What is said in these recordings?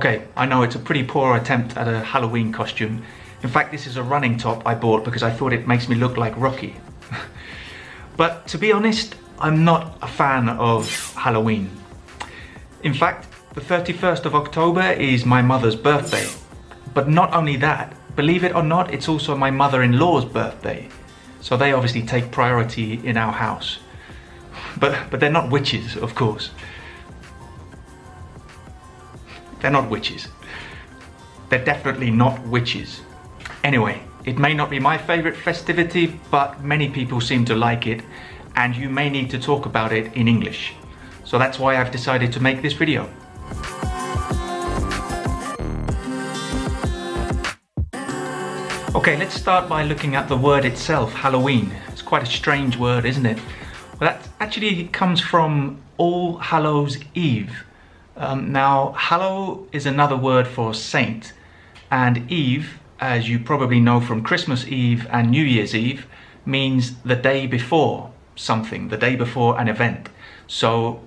Okay, I know it's a pretty poor attempt at a Halloween costume. In fact, this is a running top I bought because I thought it makes me look like Rocky. But to be honest, I'm not a fan of Halloween. In fact, the 31st of October is my mother's birthday. But not only that, believe it or not, it's also my mother-in-law's birthday. So they obviously take priority in our house. But they're not witches, of course. They're not witches. They're definitely not witches. Anyway, it may not be my favorite festivity, but many people seem to like it, and you may need to talk about it in English. So that's why I've decided to make this video. Okay, let's start by looking at the word itself, Halloween. It's quite a strange word, isn't it? Well, that actually comes from All Hallows Eve. Now, hallow is another word for saint, and Eve, as you probably know from Christmas Eve and New Year's Eve, means the day before something, the day before an event. So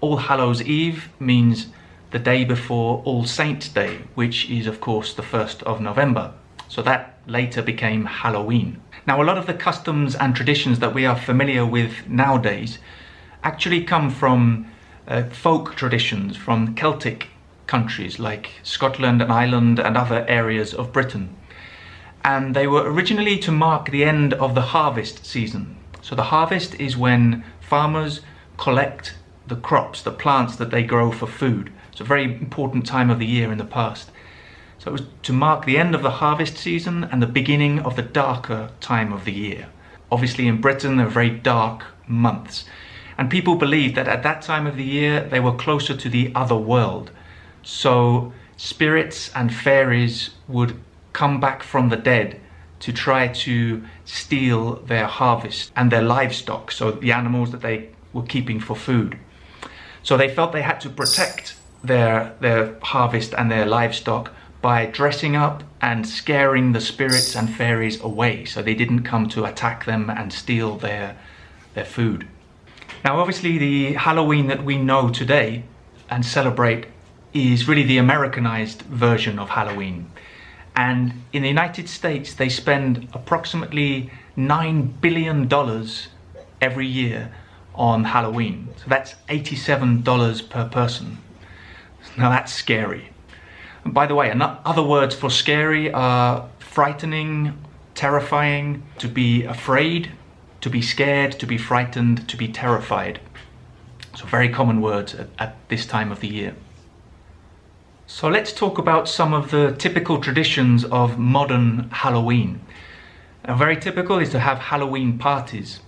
All Hallows Eve means the day before All Saints Day, which is of course the 1st of November. So that later became Halloween. Now, a lot of the customs and traditions that we are familiar with nowadays actually come from folk traditions from Celtic countries like Scotland and Ireland and other areas of Britain. And they were originally to mark the end of the harvest season. So the harvest is when farmers collect the crops, the plants that they grow for food. It's a very important time of the year in the past. So it was to mark the end of the harvest season and the beginning of the darker time of the year. Obviously in Britain there are very dark months. And people believed that at that time of the year they were closer to the other world. So spirits and fairies would come back from the dead to try to steal their harvest and their livestock, so the animals that they were keeping for food. So they felt they had to protect their harvest and their livestock by dressing up and scaring the spirits and fairies away, so they didn't come to attack them and steal their food. Now obviously the Halloween that we know today and celebrate is really the Americanized version of Halloween. And in the United States they spend approximately $9 billion every year on Halloween. So that's $87 per person. Now that's scary. And by the way, other words for scary are frightening, terrifying, to be afraid, to be scared, to be frightened, to be terrified. So very common words at this time of the year. So let's talk about some of the typical traditions of modern Halloween. Now, very typical is to have Halloween parties.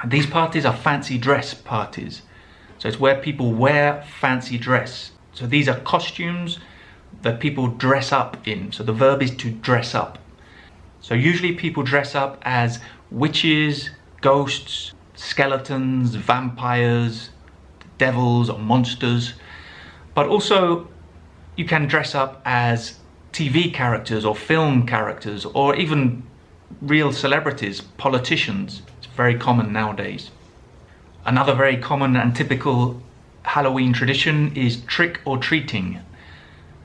And these parties are fancy dress parties. So it's where people wear fancy dress. So these are costumes that people dress up in. So the verb is to dress up. So usually people dress up as witches, ghosts, skeletons, vampires, devils or monsters. But also you can dress up as TV characters or film characters or even real celebrities, politicians. It's very common nowadays. Another very common and typical Halloween tradition is trick or treating.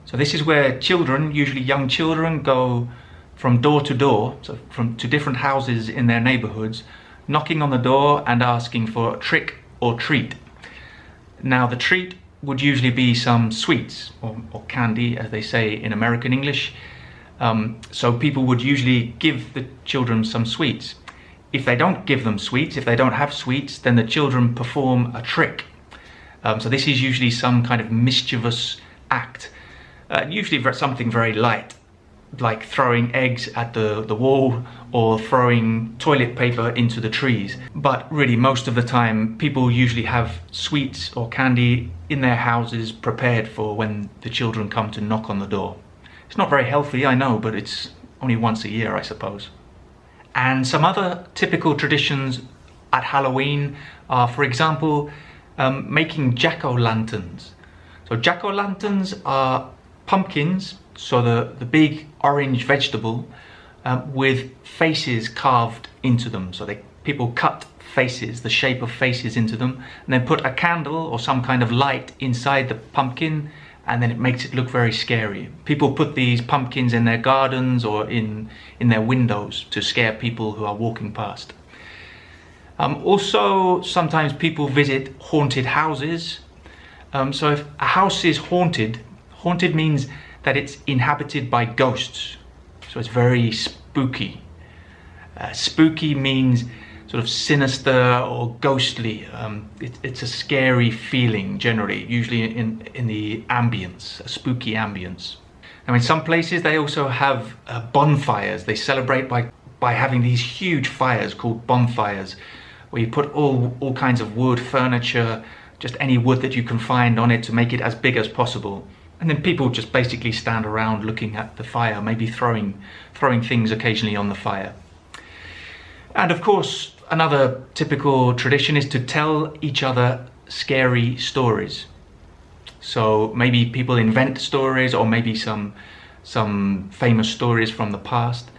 So this is where children, usually young children, go from door to door, so to different houses in their neighborhoods, knocking on the door and asking for a trick or treat. Now the treat would usually be some sweets or candy, as they say in American English. So people would usually give the children some sweets. If they don't give them sweets, if they don't have sweets, then the children perform a trick. So this is usually some kind of mischievous act. Usually something very light, like throwing eggs at the wall or throwing toilet paper into the trees. But really most of the time people usually have sweets or candy in their houses prepared for when the children come to knock on the door. It's not very healthy, I know, but it's only once a year, I suppose. And some other typical traditions at Halloween are, for example, making jack-o'-lanterns. So jack-o'-lanterns are pumpkins, so the big orange vegetable with faces carved into them. So people cut faces, the shape of faces into them, and then put a candle or some kind of light inside the pumpkin and then it makes it look very scary. People put these pumpkins in their gardens or in their windows to scare people who are walking past. Also, sometimes people visit haunted houses. So if a house is haunted, haunted means that it's inhabited by ghosts. So it's very spooky. Spooky means sort of sinister or ghostly. It's a scary feeling generally, usually in the ambience, a spooky ambience. Now in some places they also have bonfires. They celebrate by having these huge fires called bonfires, where you put all kinds of wood, furniture, just any wood that you can find on it to make it as big as possible. And then people just basically stand around looking at the fire, maybe throwing things occasionally on the fire. And of course, another typical tradition is to tell each other scary stories. So maybe people invent stories, or maybe some famous stories from the past.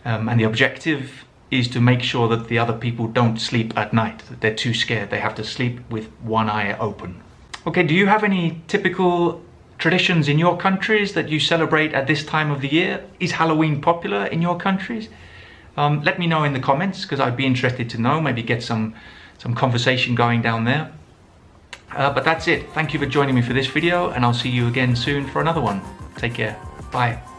And the objective is to make sure that the other people don't sleep at night, that they're too scared. They have to sleep with one eye open. Okay, do you have any typical traditions in your countries that you celebrate at this time of the year? Is Halloween popular in your countries? Let me know in the comments, because I'd be interested to know, maybe get some conversation going down there. But that's it. Thank you for joining me for this video, and I'll see you again soon for another one. Take care. Bye.